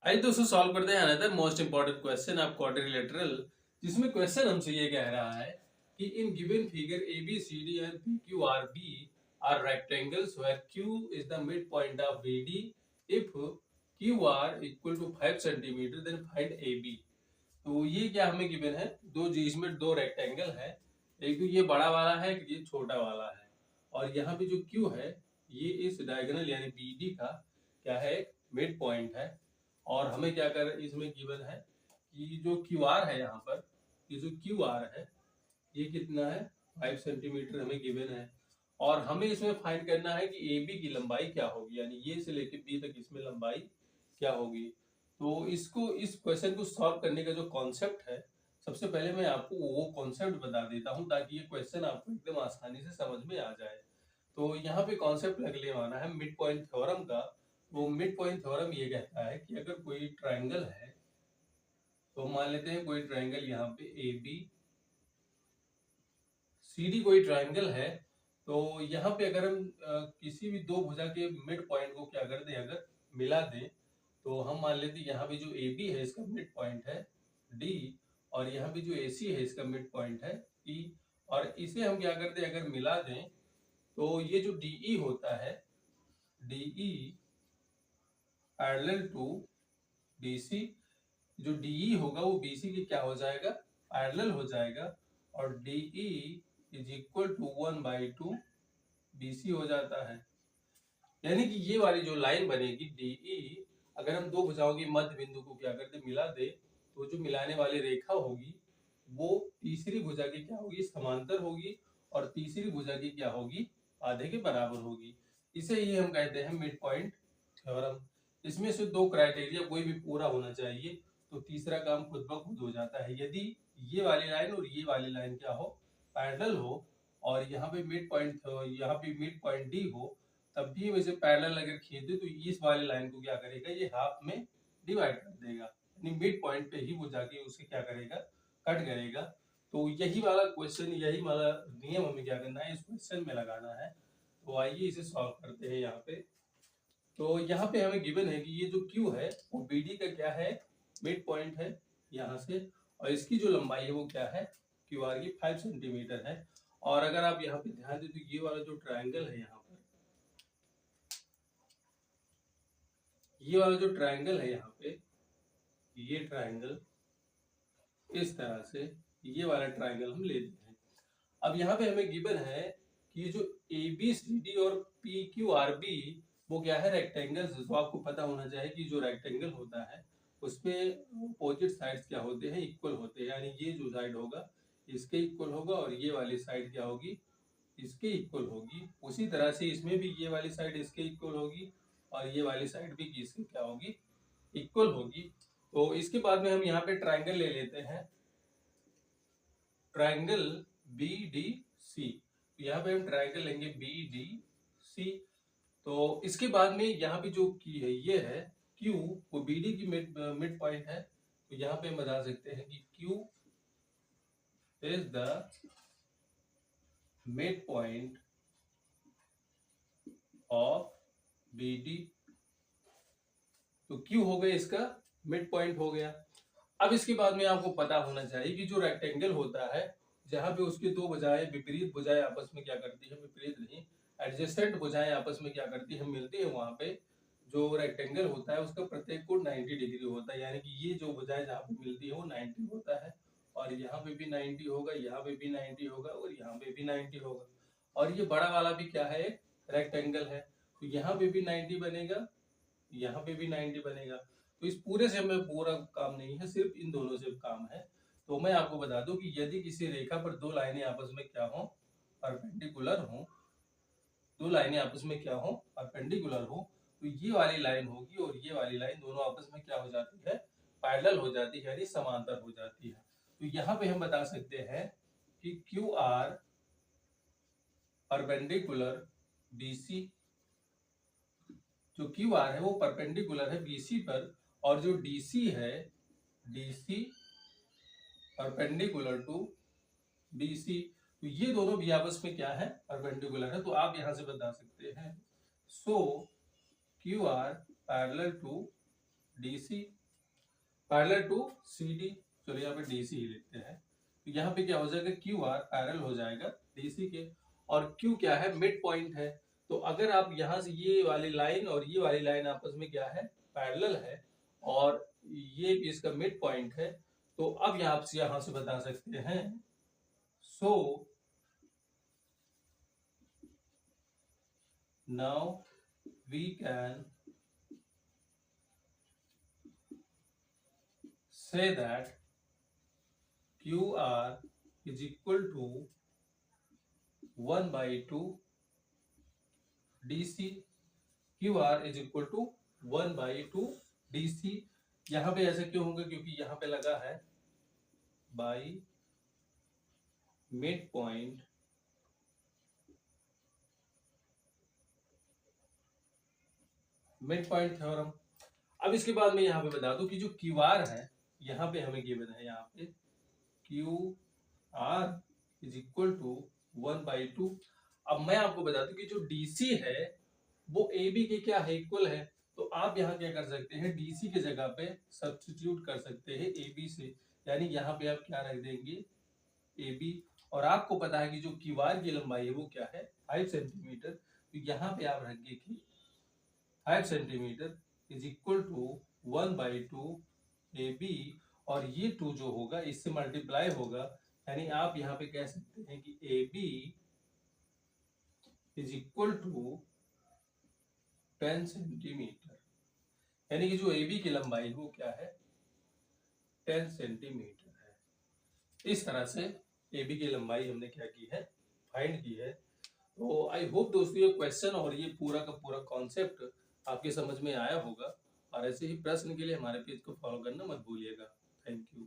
आइए दोस्तों सॉल्व करते हैं another most important question of quadrilateral, जिसमें क्वेश्चन हमसे ये कह रहा है कि in given figure A B C D and P Q R B are rectangles where Q is the mid point of B D if Q R equal to 5 centimetre then find A B. तो ये क्या हमें given है, दो जिसमें दो rectangle है, एक तो ये बड़ा वाला है, एक ये छोटा वाला है, और यहाँ पे जो क्यू है ये इस डायगोनल यानी बी डी का क्या है, मिड पॉइंट है। और हमें क्या कर इसमें गिवन है कि जो क्यू आर है, यहाँ पर ये जो क्यू आर है ये कितना है, 5 सेंटीमीटर हमें गिवन है। और हमें इसमें फाइंड करना है कि ए बी की लंबाई क्या होगी, यानी ये से लेकर बी तक इसमें लंबाई क्या होगी। तो इसको, इस क्वेश्चन को सॉल्व करने का जो कॉन्सेप्ट है, सबसे पहले मैं आपको वो कॉन्सेप्ट बता देता हूँ ताकि ये क्वेश्चन आपको एकदम आसानी से समझ में आ जाए। तो यहाँ पे कॉन्सेप्ट लगने वाला है मिड पॉइंट थ्योरम का। वो मिड पॉइंट थ्योरम ये कहता है कि अगर कोई ट्राइंगल है, तो मान लेते हैं कोई ट्राइंगल यहाँ पे ए बी सी डी कोई ट्राइंगल है, तो यहाँ पे अगर हम किसी भी दो भुजा के मिड पॉइंट को क्या कर दें, अगर मिला दें, तो हम मान लेते हैं यहाँ पे जो ए बी है इसका मिड पॉइंट है डी, और यहाँ पे जो ए सी है इसका मिड पॉइंट है ई, और इसे हम क्या करते हैं, अगर मिला दें, तो ये जो डी ई होता है, D E parallel to B C, जो डी ई होगा वो बी सी के क्या हो जाएगा, पैरेलल हो जाएगा, और D E is equal to 1/2 B C हो जाता है। यानी कि ये वाली जो लाइन बनेगी डी ई, अगर हम दो भुजाओं की मध्य बिंदु को क्या करते मिला दे, तो जो मिलाने वाली रेखा होगी वो तीसरी भुजा की क्या होगी, समांतर होगी, और तीसरी भुजा की क्या होगी, आधे के बराबर होगी। इसे ही हम कहते हैं मिड पॉइंट थ्योरम। इसमें से दो क्राइटेरिया कोई भी पूरा होना चाहिए, तो तीसरा काम खुद ब खुद हो जाता है। यदि ये वाली लाइन और ये वाली लाइन क्या हो, पैरेलल हो, और यहाँ पे मिड पॉइंट, यहाँ पे मिड पॉइंट डी हो, तब भी वैसे पैरेलल अगर खींचे तो इस वाली लाइन को क्या करेगा, ये हाफ में डिवाइड कर देगा, यानी मिड पॉइंट पे ही वो जाके उसे क्या करेगा, कट करेगा। तो यही वाला क्वेश्चन, यही वाला नियम हमें क्या करना है, इस क्वेश्चन में लगाना है। तो आइए इसे सॉल्व करते हैं यहाँ पे। तो यहाँ पे हमें गिवन है कि ये जो क्यू है वो बी डी का क्या है, मिड पॉइंट है यहाँ से, और इसकी जो लंबाई है वो क्या है, क्यू आर की 5 सेंटीमीटर है। और अगर आप यहाँ पे ध्यान दें तो ये वाला जो ट्राइंगल है, यहाँ पर ये वाला जो ट्राइंगल है यहाँ पे, ये ट्राइंगल इस तरह से, ये वाला ट्राइंगल हम लेते हैं। अब यहाँ पे हमें गिवन है कि जो ए बी सी डी और पी क्यू आर बी वो क्या है, रेक्टेंगल्स। तो आपको पता होना चाहिए कि जो रेक्टेंगल होता है उसमें अपोजिट साइड्स क्या होते हैं, इक्वल होते हैं। यानी ये जो साइड होगा इसके इक्वल होगा, और ये वाली साइड क्या होगी, इसके इक्वल होगी। उसी तरह से इसमें भी ये वाली साइड इसके इक्वल होगी, और ये वाली साइड भी इसके क्या होगी, इक्वल होगी। तो इसके बाद में हम यहाँ पे ट्राइंगल ले लेते हैं, ट्राइंगल बी डी सी। यहाँ पे हम ट्राइंगल लेंगे बी डी सी। तो इसके बाद में यहाँ पे जो की है ये है क्यू, वो बी डी की मिड पॉइंट है। तो यहाँ पे हम बता सकते हैं कि Q is the mid point of B D. तो क्यू हो गया इसका मिड पॉइंट हो गया। अब इसके बाद में आपको पता होना चाहिए कि जो रेक्टेंगल होता है, जहां पे उसकी दो भुजाएं, विपरीत भुजाएं आपस में क्या करती है, विपरीत नहीं, एडजेसेंट भुजाएं आपस में क्या करती है, मिलती है, वहां पे जो रेक्टेंगल होता है उसका प्रत्येक कोण 90 डिग्री होता है। यानी कि ये जो भुजाएं जहाँ पे मिलती है वो 90 होता है, और यहाँ पे भी 90 होगा, यहाँ पे भी 90 होगा, और यहाँ पे भी 90 होगा। और ये बड़ा वाला भी क्या है, रेक्टेंगल है, तो यहाँ पे भी 90 बनेगा, यहाँ पे भी 90 बनेगा। तो इस पूरे से हमें पूरा काम नहीं है, सिर्फ इन दोनों से काम है। तो मैं आपको बता दूं कि यदि किसी रेखा पर दो लाइनें आपस में क्या हो, परपेंडिकुलर हो, दो लाइनें आपस में क्या हो, परपेंडिकुलर हो, तो ये वाली लाइन होगी और ये वाली लाइन दोनों आपस में क्या हो जाती है, पैरेलल हो जाती है, यानी समांतर हो जाती है। तो यहाँ पे हम बता सकते हैं कि Q R perpendicular B C, जो क्यू आर है वो परपेंडिकुलर है बीसी पर, और जो डीसी है, डीसी परपेंडिकुलर टू बीसी। तो ये दोनों भी आपस में क्या है, परपेंडिकुलर है। तो आप यहां से बता सकते हैं so Q R parallel to DC parallel to CD। चलिए यहाँ पे DC ही लिखते हैं। तो यहाँ पे क्या हो जाएगा, QR पैरेलल हो जाएगा DC के, और Q क्या है, मिड पॉइंट है। तो अगर आप यहाँ से ये वाली लाइन और ये वाली लाइन आपस में क्या है, पैरेलल है, और ये भी इसका मिड पॉइंट है, तो अब यहाँ से बता सकते हैं, so now we can say that QR is equal to 1 by 2 DC। QR is equal to 1 by 2 DC। यहाँ पे ऐसा क्यों होगा, क्योंकि यहाँ पे लगा है बाई मिड पॉइंट थ्योरम। अब इसके बाद मैं यहाँ पे बता दूं कि जो QR है, यहाँ पे हमें गिवन है, यहाँ पे QR is equal to 1 by 2। अब मैं आपको बता दूं कि जो DC है वो AB के क्या है, इक्वल है। तो आप यहाँ क्या कर सकते हैं, DC के जगह पे सब्स्टिट्यूट कर सकते हैं AB से, यानी यहाँ पे आप क्या रख देंगे, AB। और आपको पता है कि जो QR की लंबाई है वो क्या है, 5 सेंटीमीटर। तो यहाँ पे आप रखिए कि 5 centimetre is equal to 1 by 2 AB, और ये 2 जो होगा इससे मल्टीप्लाई होगा, यानी आप यहाँ पे कह सकते हैं कि AB is equal to 10 centimetre, यानी कि जो AB की लंबाई है वो क्या है, 10 सेंटीमीटर है। इस तरह से AB की लंबाई हमने क्या की है, फाइंड की है। तो आई होप दोस्तों ये क्वेश्चन और ये पूरा का पूरा कॉन्सेप्ट आपके समझ में आया होगा, और ऐसे ही प्रश्न के लिए हमारे पेज को फॉलो करना मत भूलिएगा। Thank you.